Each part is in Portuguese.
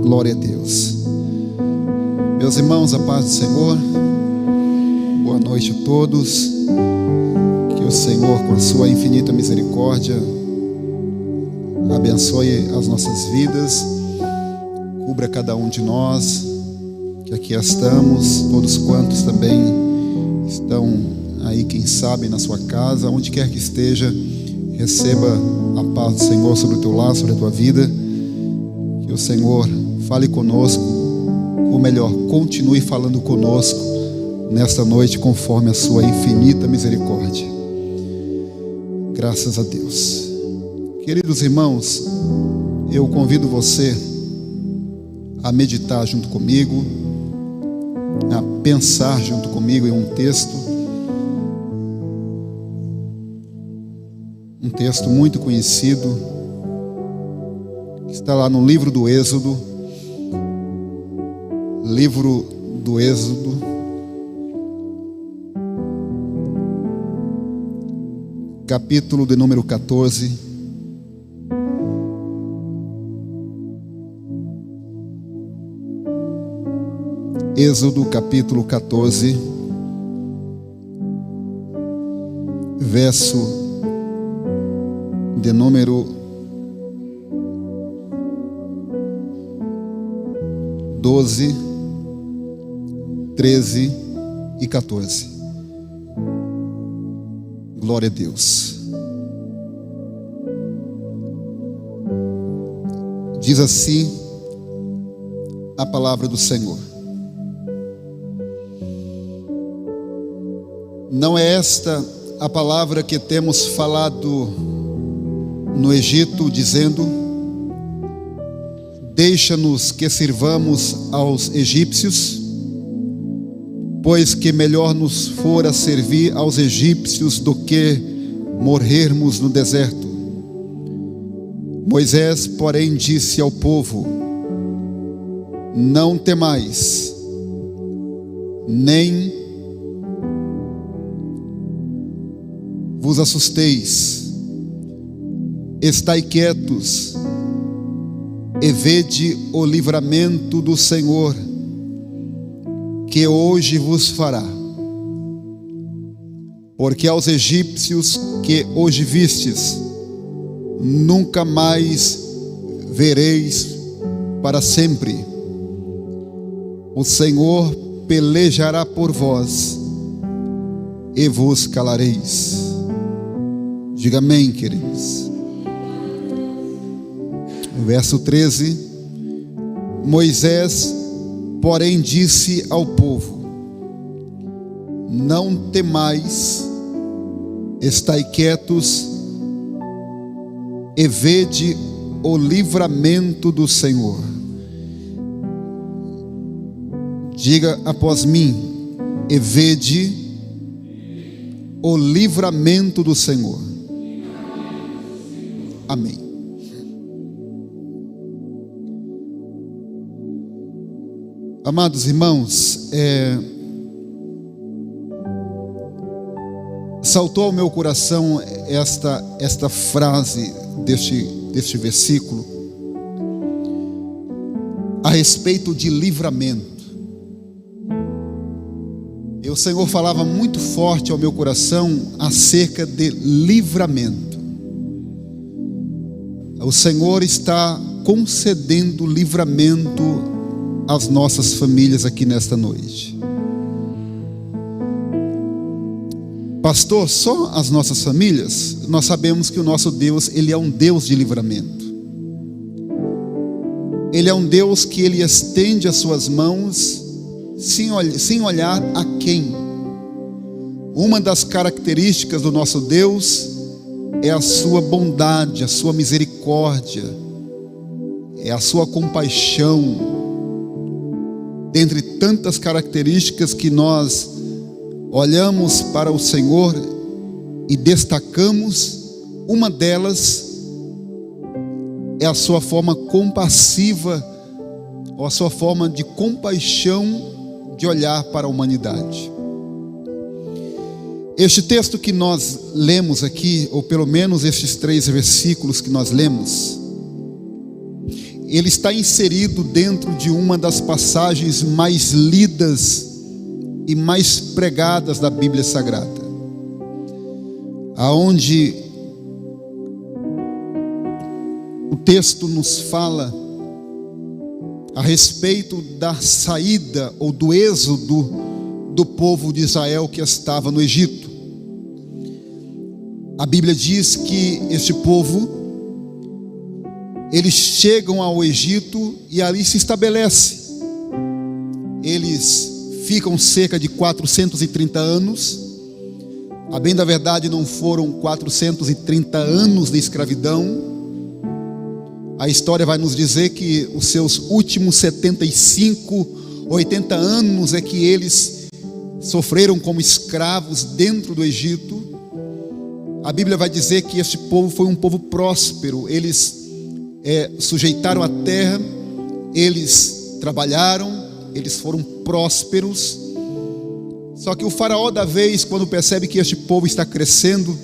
Glória a Deus. Meus irmãos, a paz do Senhor. Boa noite a todos. Que o Senhor, com a sua infinita misericórdia, abençoe as nossas vidas, cubra cada um de nós que aqui estamos, todos quantos também estão aí, quem sabe, na sua casa, onde quer que esteja. Receba a paz do Senhor sobre o teu lar, sobre a tua vida. Que o Senhor fale conosco, ou melhor, continue falando conosco nesta noite, conforme a sua infinita misericórdia. Graças a Deus. Queridos irmãos, eu convido você a meditar junto comigo, a pensar junto comigo em um texto muito conhecido, que está lá no livro do Êxodo, capítulo de número 14. Êxodo capítulo 14, verso de número 12, 13 e 14. Glória a Deus. Diz assim a palavra do Senhor: não é esta a palavra que temos falado no Egito, dizendo: deixa-nos que sirvamos aos egípcios, pois que melhor nos fora servir aos egípcios do que morrermos no deserto. Moisés, porém, disse ao povo: não temais, nem vos assusteis. Estai quietos e vede o livramento do Senhor, que hoje vos fará. Porque aos egípcios que hoje vistes, nunca mais vereis para sempre. O Senhor pelejará por vós e vos calareis. Diga amém, queridos. Verso 13: Moisés, porém, disse ao povo: não temais, estai quietos e vede o livramento do Senhor. Diga após mim: e vede o livramento do Senhor. Amém. Amados irmãos, saltou ao meu coração esta frase deste versículo a respeito de livramento. E o Senhor falava muito forte ao meu coração acerca de livramento. O Senhor está concedendo livramento às nossas famílias aqui nesta noite. Pastor, só as nossas famílias? Nós sabemos que o nosso Deus, Ele é um Deus de livramento. Ele é um Deus que Ele estende as suas mãos sem olhar a quem. Uma das características do nosso Deus é a sua bondade, a sua misericórdia, é a sua compaixão. Dentre tantas características que nós olhamos para o Senhor e destacamos, uma delas é a sua forma compassiva, ou a sua forma de compaixão de olhar para a humanidade. Este texto que nós lemos aqui, ou pelo menos estes 3 versículos que nós lemos, ele está inserido dentro de uma das passagens mais lidas e mais pregadas da Bíblia Sagrada, aonde o texto nos fala a respeito da saída ou do êxodo do povo de Israel que estava no Egito. A Bíblia diz que este povo, eles chegam ao Egito e ali se estabelece. Eles ficam cerca de 430 anos. A bem da verdade, não foram 430 anos de escravidão. A história vai nos dizer que os seus últimos 75, 80 anos é que eles sofreram como escravos dentro do Egito. A Bíblia vai dizer que este povo foi um povo próspero. Eles sujeitaram a terra, eles trabalharam, eles foram prósperos. Só que o faraó da vez, quando percebe que este povo está crescendo,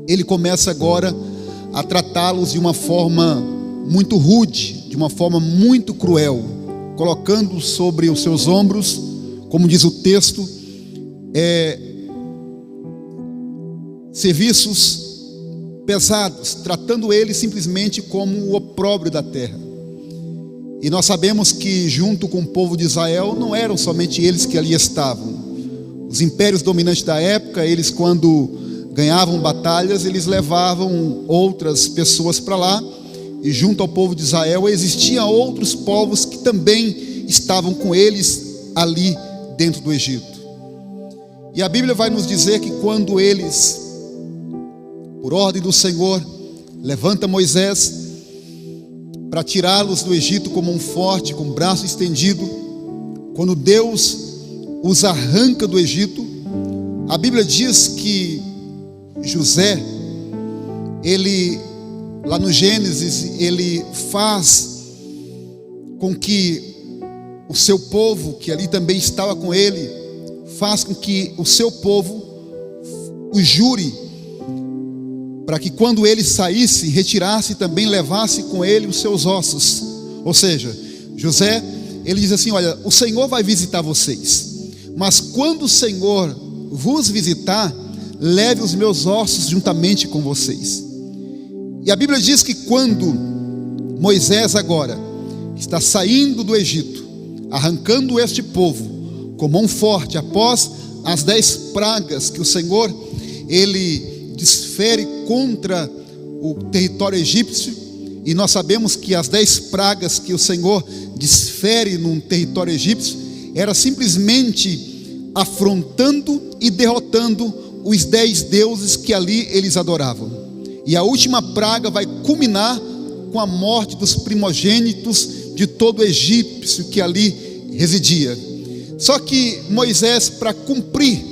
ele começa agora a tratá-los de uma forma muito rude, de uma forma muito cruel, colocando sobre os seus ombros, como diz o texto, serviços pesados, tratando eles simplesmente como o opróbrio da terra. E nós sabemos que junto com o povo de Israel não eram somente eles que ali estavam. Os impérios dominantes da época, eles quando ganhavam batalhas, eles levavam outras pessoas para lá, e junto ao povo de Israel existiam outros povos que também estavam com eles ali dentro do Egito. E a Bíblia vai nos dizer que quando eles, por ordem do Senhor, levanta Moisés para tirá-los do Egito com mão forte, com braço estendido, quando Deus os arranca do Egito, a Bíblia diz que José, ele, lá no Gênesis, ele faz com que o seu povo, que ali também estava com ele, faz com que o seu povo o jure, para que quando ele saísse, retirasse e também levasse com ele os seus ossos. Ou seja, José, ele diz assim: olha, o Senhor vai visitar vocês, mas quando o Senhor vos visitar, leve os meus ossos juntamente com vocês. E a Bíblia diz que quando Moisés agora está saindo do Egito, arrancando este povo com mão forte, após as 10 pragas que o Senhor, ele desfere contra o território egípcio, e nós sabemos que as 10 pragas que o Senhor desfere no território egípcio, era simplesmente afrontando e derrotando os 10 deuses que ali eles adoravam. E a última praga vai culminar com a morte dos primogênitos de todo egípcio que ali residia. Só que Moisés, para cumprir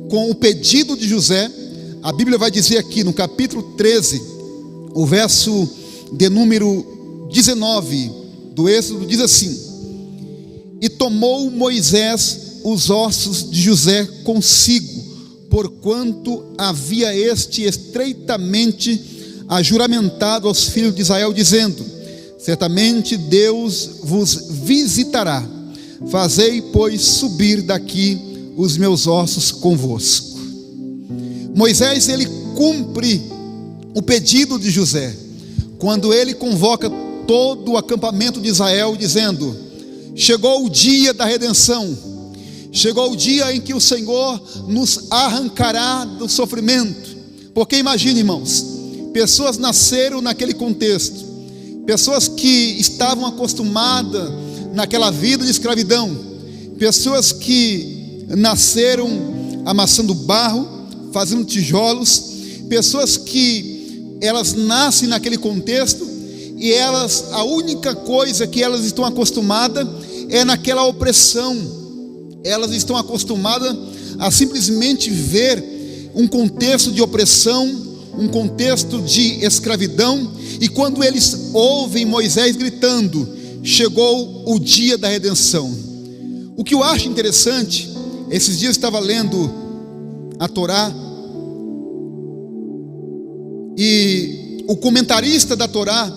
com o pedido de José, a Bíblia vai dizer aqui no capítulo 13, o verso de número 19 do Êxodo, diz assim: e tomou Moisés os ossos de José consigo, porquanto havia este estreitamente ajuramentado aos filhos de Israel, dizendo: certamente Deus vos visitará, fazei, pois, subir daqui os meus ossos convosco. Moisés, ele cumpre o pedido de José, quando ele convoca todo o acampamento de Israel, dizendo: chegou o dia da redenção, chegou o dia em que o Senhor nos arrancará do sofrimento. Porque imagine, irmãos, pessoas nasceram naquele contexto, pessoas que estavam acostumadas naquela vida de escravidão, pessoas que nasceram amassando barro, fazendo tijolos, pessoas que elas nascem naquele contexto e elas, a única coisa que elas estão acostumadas é naquela opressão. Elas estão acostumadas a simplesmente ver um contexto de opressão, um contexto de escravidão. E quando eles ouvem Moisés gritando: chegou o dia da redenção. O que eu acho interessante, esses dias eu estava lendo a Torá, e o comentarista da Torá,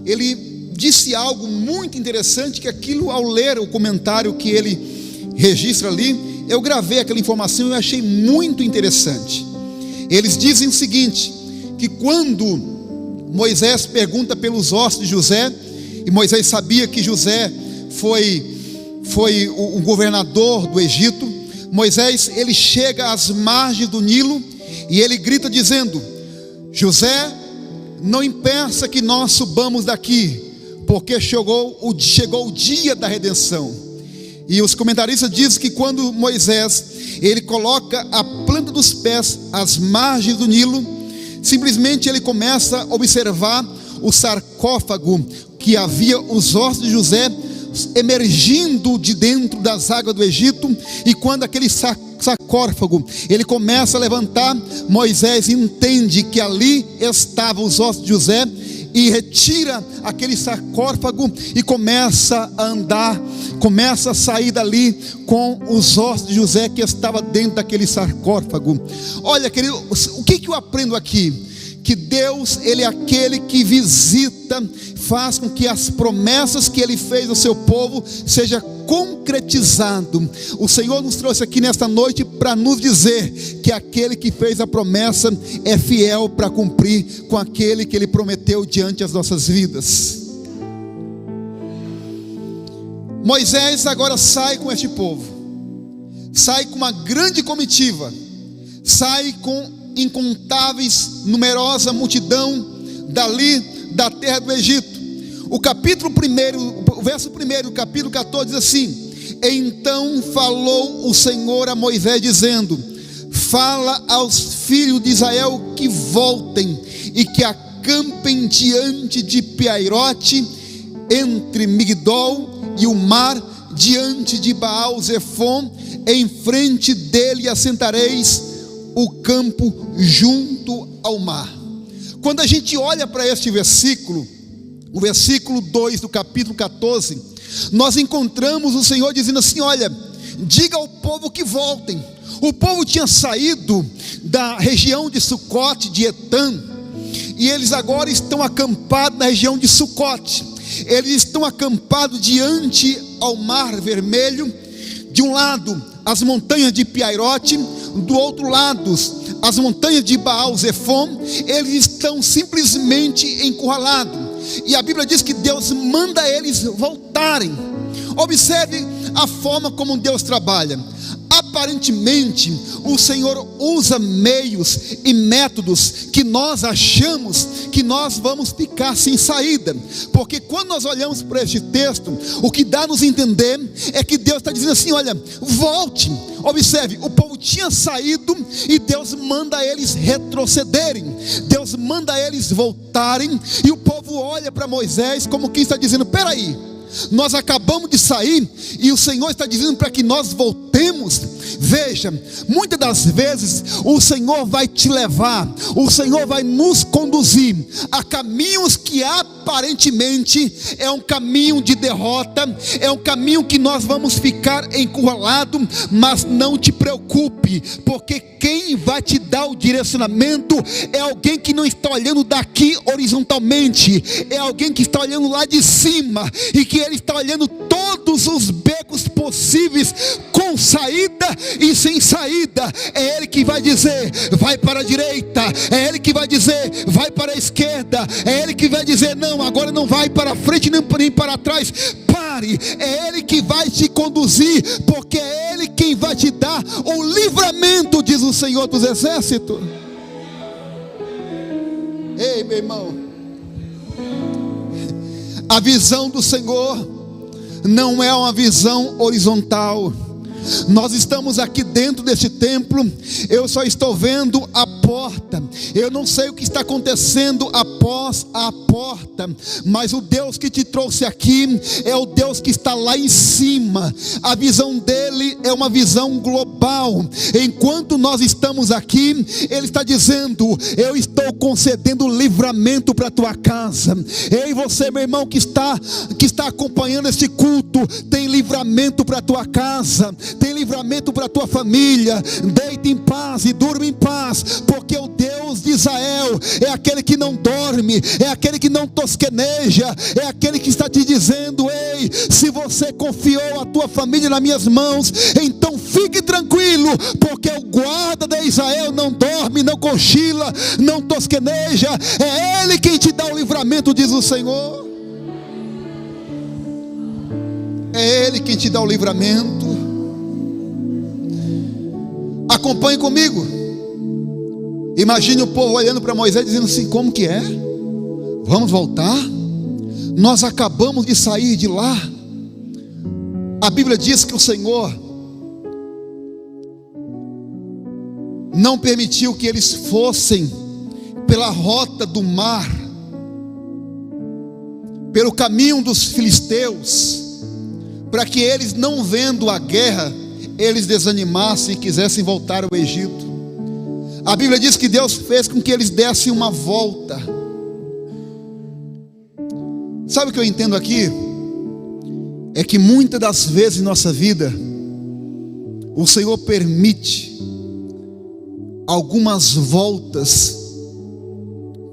ele disse algo muito interessante, que aquilo, ao ler o comentário que ele registra ali, eu gravei aquela informação e eu achei muito interessante. Eles dizem o seguinte, que quando Moisés pergunta pelos ossos de José, e Moisés sabia que José foi o governador do Egito, Moisés, ele chega às margens do Nilo e ele grita dizendo: José, não impeça que nós subamos daqui, porque chegou o dia da redenção. E os comentaristas dizem que quando Moisés, ele coloca a planta dos pés às margens do Nilo, simplesmente ele começa a observar o sarcófago que havia os ossos de José emergindo de dentro das águas do Egito. E quando aquele sarcófago ele começa a levantar, Moisés entende que ali estavam os ossos de José, e retira aquele sarcófago e começa a andar, começa a sair dali com os ossos de José que estava dentro daquele sarcófago. Olha, querido, o que eu aprendo aqui? Que Deus, ele é aquele que visita, faz com que as promessas que ele fez ao seu povo seja concretizado. O Senhor nos trouxe aqui nesta noite para nos dizer que aquele que fez a promessa é fiel para cumprir com aquele que ele prometeu diante das nossas vidas. Moisés agora sai com este povo, sai com uma grande comitiva, sai com incontáveis, numerosa multidão dali da terra do Egito. O verso 1 do capítulo 14 diz assim: então falou o Senhor a Moisés dizendo: fala aos filhos de Israel que voltem e que acampem diante de Piairote, entre Migdol e o mar, diante de Baal-Zefon, em frente dele assentareis o campo junto ao mar. Quando a gente olha para este versículo, o versículo 2 do capítulo 14, nós encontramos o Senhor dizendo assim: olha, diga ao povo que voltem. O povo tinha saído da região de Sucote, de Etã, e eles agora estão acampados na região de Sucote. Eles estão acampados diante ao mar vermelho. De um lado as montanhas de Piairote, do outro lado as montanhas de Baal-Zefon. Eles estão simplesmente encurralados, e a Bíblia diz que Deus manda eles voltarem. Observe a forma como Deus trabalha. Aparentemente o Senhor usa meios e métodos que nós achamos que nós vamos ficar sem saída, porque quando nós olhamos para este texto, o que dá a nos entender é que Deus está dizendo assim: olha, volte. Observe, o povo tinha saído e Deus manda eles retrocederem, Deus manda eles voltarem, e o povo olha para Moisés como quem está dizendo: peraí, nós acabamos de sair e o Senhor está dizendo para que nós voltemos. Veja, muitas das vezes o Senhor vai te levar, o Senhor vai nos conduzir a caminhos que aparentemente é um caminho de derrota, é um caminho que nós vamos ficar encurralados. Mas não te preocupe, porque quem vai te dar o direcionamento é alguém que não está olhando daqui horizontalmente, é alguém que está olhando lá de cima, e que ele está olhando todos os becos possíveis, com saída e sem saída. É ele que vai dizer: vai para a direita. É ele que vai dizer: vai para a esquerda. É ele que vai dizer: não, agora não vai para frente nem para trás, pare. É ele que vai te conduzir, porque é ele quem vai te dar o livramento, diz o Senhor dos Exércitos. Ei, meu irmão, a visão do Senhor não é uma visão horizontal. Nós estamos aqui dentro deste templo, eu só estou vendo a porta, eu não sei o que está acontecendo após a porta, mas o Deus que te trouxe aqui é o Deus que está lá em cima. A visão dele é uma visão global. Enquanto nós estamos aqui, ele está dizendo: eu estou concedendo livramento para a tua casa. Ei, você, meu irmão, que está acompanhando este culto, tem livramento para a tua casa, tem livramento para a tua família. Deite em paz e durma em paz, porque o Deus Deus de Israel é aquele que não dorme, é aquele que não tosqueneja, é aquele que está te dizendo: ei, se você confiou a tua família nas minhas mãos, então fique tranquilo, porque o guarda de Israel não dorme, não cochila, não tosqueneja, é Ele quem te dá o livramento, diz o Senhor. É Ele quem te dá o livramento. Acompanhe comigo. Imagine o povo olhando para Moisés dizendo assim: como que é? Vamos voltar? Nós acabamos de sair de lá. A Bíblia diz que o Senhor não permitiu que eles fossem pela rota do mar, pelo caminho dos filisteus, para que eles, não vendo a guerra, eles desanimassem e quisessem voltar ao Egito. A Bíblia diz que Deus fez com que eles dessem uma volta. Sabe o que eu entendo aqui? É que muitas das vezes em nossa vida, o Senhor permite algumas voltas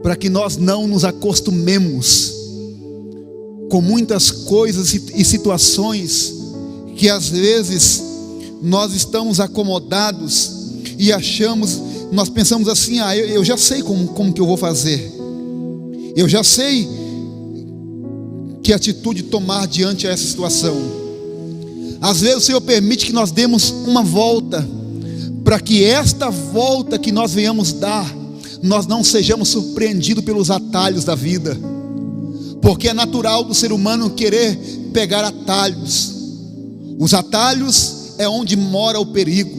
para que nós não nos acostumemos com muitas coisas e situações que às vezes nós estamos acomodados e achamos, nós pensamos assim: eu já sei como que eu vou fazer, eu já sei que atitude tomar diante dessa situação. Às vezes o Senhor permite que nós demos uma volta, para que esta volta que nós venhamos dar, nós não sejamos surpreendidos pelos atalhos da vida, porque é natural do ser humano querer pegar atalhos. Os atalhos é onde mora o perigo,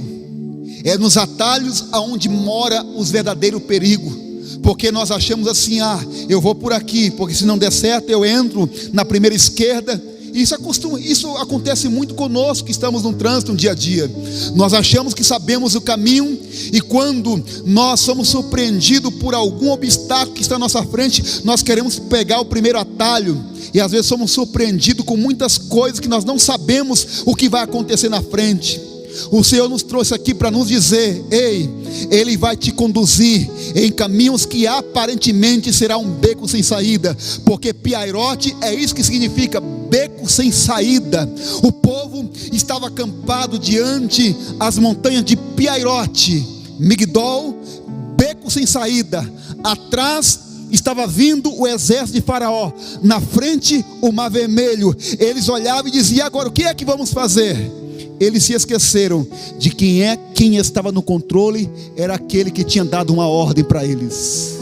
é nos atalhos aonde mora os verdadeiros perigos, porque nós achamos assim: eu vou por aqui, porque se não der certo eu entro na primeira esquerda. Isso acontece muito conosco que estamos no trânsito no dia a dia. Nós achamos que sabemos o caminho, e quando nós somos surpreendidos por algum obstáculo que está à nossa frente, nós queremos pegar o primeiro atalho, e às vezes somos surpreendidos com muitas coisas que nós não sabemos o que vai acontecer na frente. O Senhor nos trouxe aqui para nos dizer: ei, Ele vai te conduzir em caminhos que aparentemente será um beco sem saída, porque Piairote é isso que significa, beco sem saída. O povo estava acampado diante as montanhas de Piairote, Migdol, beco sem saída. Atrás estava vindo o exército de Faraó, na frente o Mar Vermelho. Eles olhavam e diziam: agora o que é que vamos fazer? Eles se esqueceram de quem estava no controle, era aquele que tinha dado uma ordem para eles.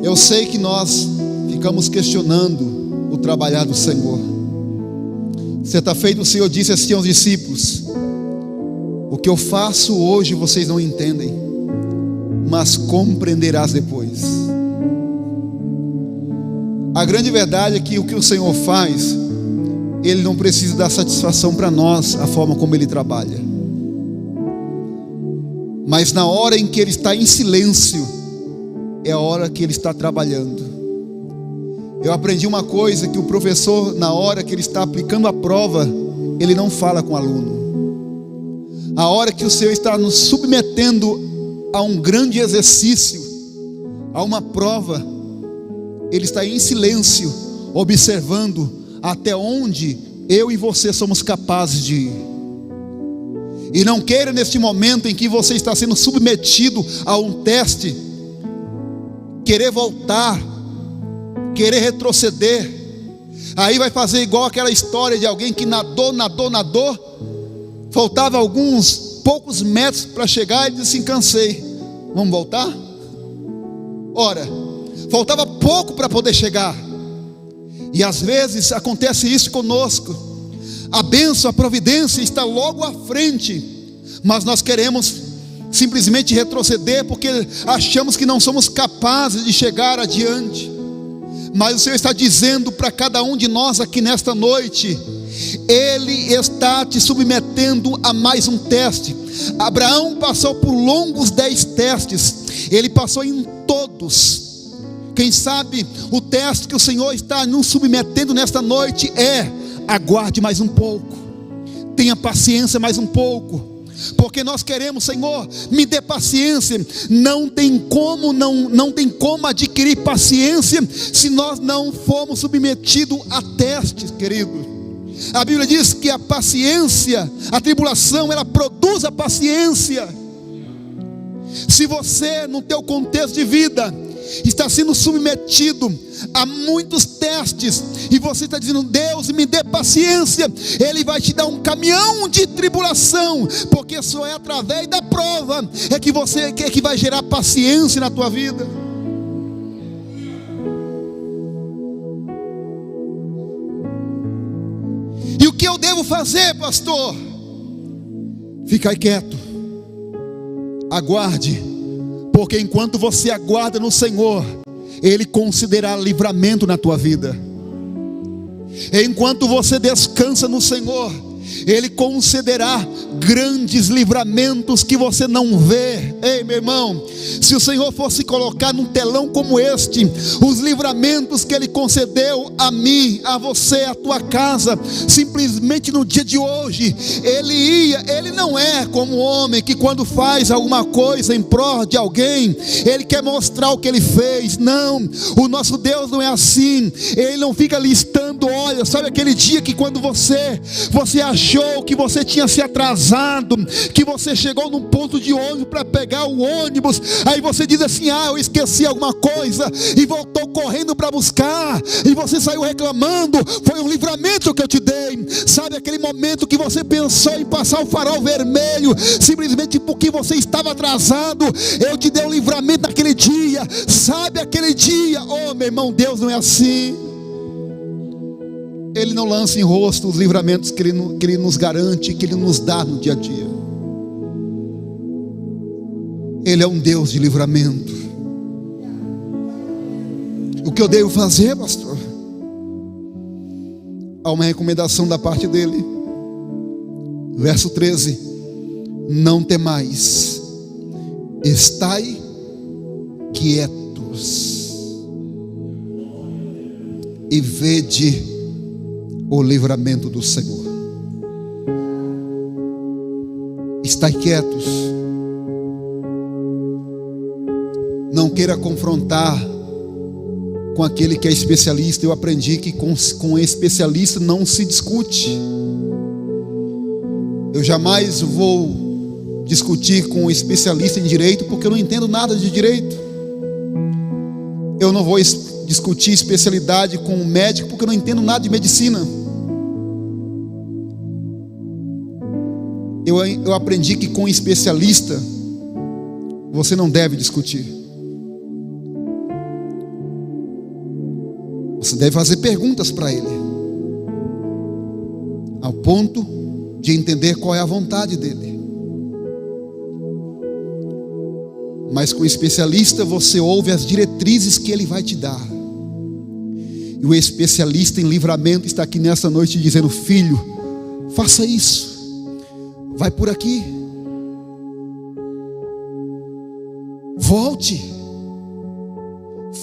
Eu sei que nós ficamos questionando o trabalhar do Senhor. Certa feita o Senhor disse assim aos discípulos: o que eu faço hoje vocês não entendem, mas compreenderás depois. A grande verdade é que o que o Senhor faz, Ele não precisa dar satisfação para nós, a forma como Ele trabalha. Mas na hora em que Ele está em silêncio, é a hora que Ele está trabalhando. Eu aprendi uma coisa, que o professor, na hora que ele está aplicando a prova, ele não fala com o aluno. A hora que o Senhor está nos submetendo a um grande exercício, a uma prova, Ele está em silêncio, observando até onde eu e você somos capazes de ir. E não queira, neste momento em que você está sendo submetido a um teste, querer voltar, querer retroceder. Aí vai fazer igual aquela história de alguém que nadou, faltava alguns poucos metros para chegar, e disse assim: cansei, vamos voltar? Ora, faltava pouco para poder chegar. E às vezes acontece isso conosco. A bênção, a providência está logo à frente, mas nós queremos simplesmente retroceder, porque achamos que não somos capazes de chegar adiante. Mas o Senhor está dizendo para cada um de nós aqui nesta noite: Ele está te submetendo a mais um teste. Abraão passou por longos 10 testes, ele passou em todos. Quem sabe o teste que o Senhor está nos submetendo nesta noite é: aguarde mais um pouco, tenha paciência mais um pouco, porque nós queremos, Senhor, me dê paciência. Não tem como adquirir paciência se nós não formos submetidos a testes, querido. A Bíblia diz que a paciência, a tribulação, ela produz a paciência. Se você, no teu contexto de vida, está sendo submetido a muitos testes, e você está dizendo: Deus, me dê paciência, Ele vai te dar um caminhão de tribulação, porque só é através da prova que vai gerar paciência na tua vida. E o que eu devo fazer, pastor? Ficar quieto, aguarde, porque enquanto você aguarda no Senhor, Ele concederá livramento na tua vida. Enquanto você descansa no Senhor, Ele concederá grandes livramentos que você não vê. Ei, meu irmão, se o Senhor fosse colocar num telão como este os livramentos que Ele concedeu a mim, a você, a tua casa, simplesmente no dia de hoje, Ele não é como um homem que, quando faz alguma coisa em prol de alguém, Ele quer mostrar o que Ele fez. Não, o nosso Deus não é assim. Ele não fica listando: olha, sabe aquele dia que quando você achou que você tinha se atrasado, que você chegou num ponto de ônibus para pegar o ônibus, aí você diz assim: ah, eu esqueci alguma coisa, e voltou correndo para buscar, e você saiu reclamando. Foi um livramento que eu te dei. Sabe aquele momento que você pensou em passar o farol vermelho, simplesmente porque você estava atrasado? Eu te dei um livramento naquele dia. Sabe aquele dia? Oh, meu irmão, Deus não é assim. Ele não lança em rosto os livramentos que Ele nos garante, que Ele nos dá no dia a dia. Ele é um Deus de livramento. O que eu devo fazer, pastor? Há uma recomendação da parte dele. Verso 13: não temais, estai quietos e vede o livramento do Senhor. Estai quietos. Não queira confrontar com aquele que é especialista. Eu aprendi que com especialista não se discute. Eu jamais vou discutir com um especialista em direito, porque eu não entendo nada de direito. Eu não vou discutir especialidade com um médico, porque eu não entendo nada de medicina. Eu aprendi que com um especialista você não deve discutir. Você deve fazer perguntas para ele, ao ponto de entender qual é a vontade dele. Mas com o especialista você ouve as diretrizes que ele vai te dar. E o especialista em livramento está aqui nessa noite dizendo: filho, faça isso, vai por aqui, volte.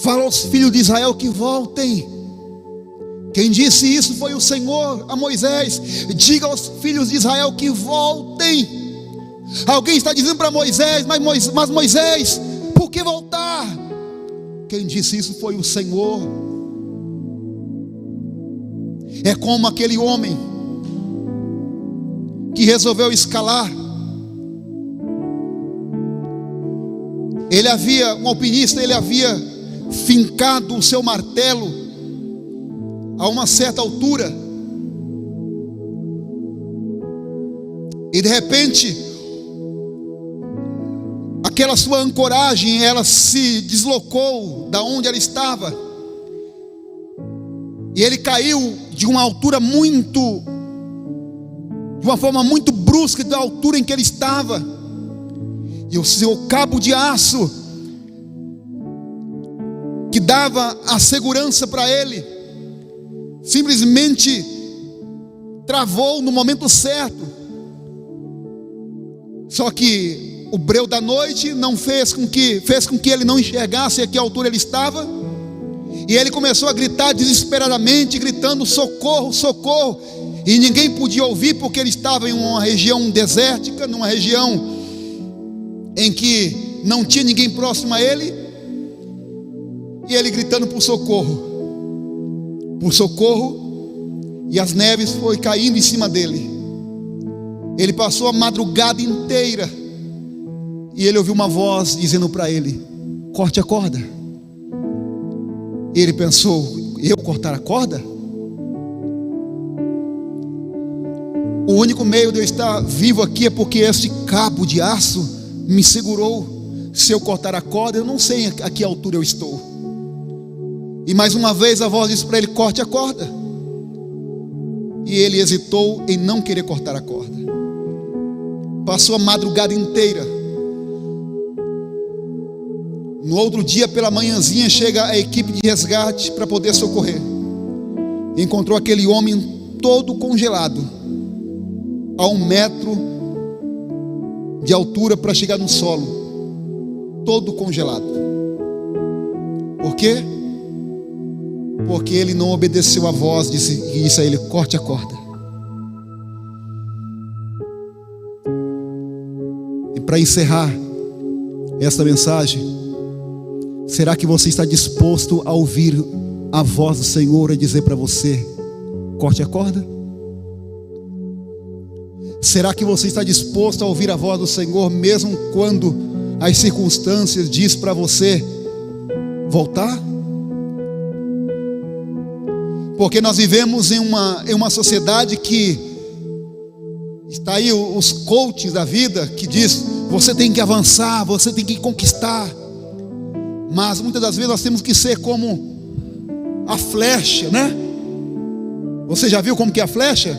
Fala aos filhos de Israel que voltem. Quem disse isso foi o Senhor a Moisés: diga aos filhos de Israel que voltem. Alguém está dizendo para Moisés: mas Moisés, por que voltar? Quem disse isso foi o Senhor. É como aquele homem que resolveu escalar. Um alpinista, ele havia fincado o seu martelo a uma certa altura, e de repente aquela sua ancoragem, ela se deslocou da onde ela estava, e ele caiu de uma forma muito brusca da altura em que ele estava, e o seu cabo de aço que dava a segurança para ele simplesmente travou no momento certo. Só que o breu da noite não fez com que ele não enxergasse a que altura ele estava, E ele começou a gritar desesperadamente, gritando: socorro, socorro. E ninguém podia ouvir, porque ele estava em uma região desértica, numa região em que não tinha ninguém próximo a ele. E ele gritando por socorro, e as neves foi caindo em cima dele. Ele passou a madrugada inteira, e ele ouviu uma voz dizendo para ele: corte a corda. E ele pensou: eu cortar a corda? O único meio de eu estar vivo aqui é porque este cabo de aço me segurou. Se eu cortar a corda, eu não sei a que altura eu estou. E mais uma vez a voz disse para ele: corte a corda. E ele hesitou em não querer cortar a corda. Passou a madrugada inteira. No outro dia, pela manhãzinha, chega a equipe de resgate para poder socorrer. Encontrou aquele homem todo congelado, a 1 metro de altura para chegar no solo, todo congelado. Por quê? Porque ele não obedeceu a voz e disse a ele: corte a corda. E para encerrar esta mensagem, será que você está disposto a ouvir a voz do Senhor e dizer para você: corte a corda? Será que você está disposto a ouvir a voz do Senhor, mesmo quando as circunstâncias diz para você voltar? Porque nós vivemos em uma sociedade que está aí os coaches da vida, que diz: você tem que avançar, você tem que conquistar. Mas muitas das vezes nós temos que ser como a flecha, né? Você já viu como que é a flecha?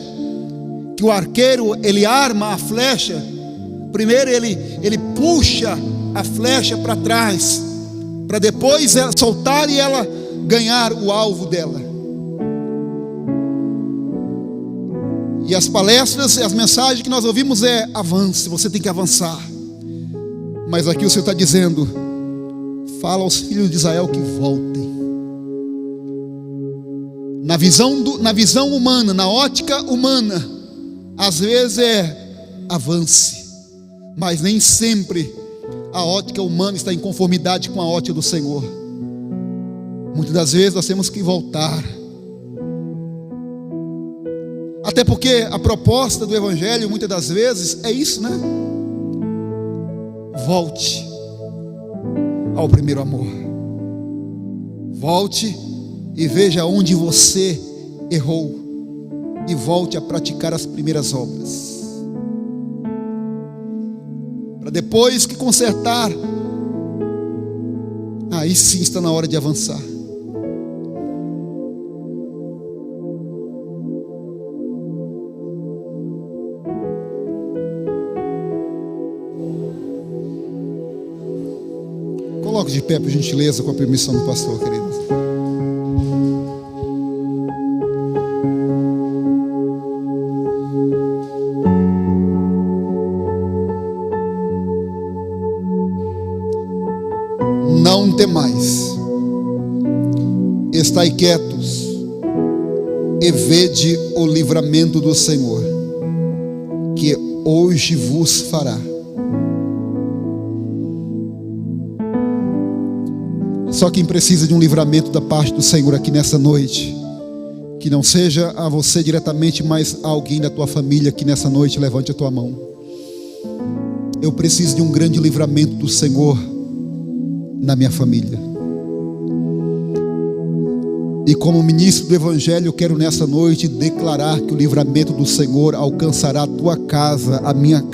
Que o arqueiro, ele arma a flecha. Primeiro ele puxa a flecha para trás, para depois ela soltar e ela ganhar o alvo dela. E as palestras, as mensagens que nós ouvimos é: avance, você tem que avançar. Mas aqui o Senhor está dizendo: fala aos filhos de Israel que voltem. Na visão humana, na ótica humana, às vezes é avance, mas nem sempre a ótica humana está em conformidade com a ótica do Senhor. Muitas das vezes nós temos que voltar. Até porque a proposta do Evangelho muitas das vezes é isso, né? Volte ao primeiro amor. Volte e veja onde você errou, e volte a praticar as primeiras obras, para depois que consertar, aí sim está na hora de avançar. Coloque de pé, por gentileza, com a permissão do pastor, queridos. Não temais, estai quietos e vede o livramento do Senhor, que hoje vos fará. Só quem precisa de um livramento da parte do Senhor aqui nessa noite, que não seja a você diretamente, mas a alguém da tua família aqui nessa noite, levante a tua mão. Eu preciso de um grande livramento do Senhor na minha família. E como ministro do Evangelho, eu quero nessa noite declarar que o livramento do Senhor alcançará a tua casa, a minha casa.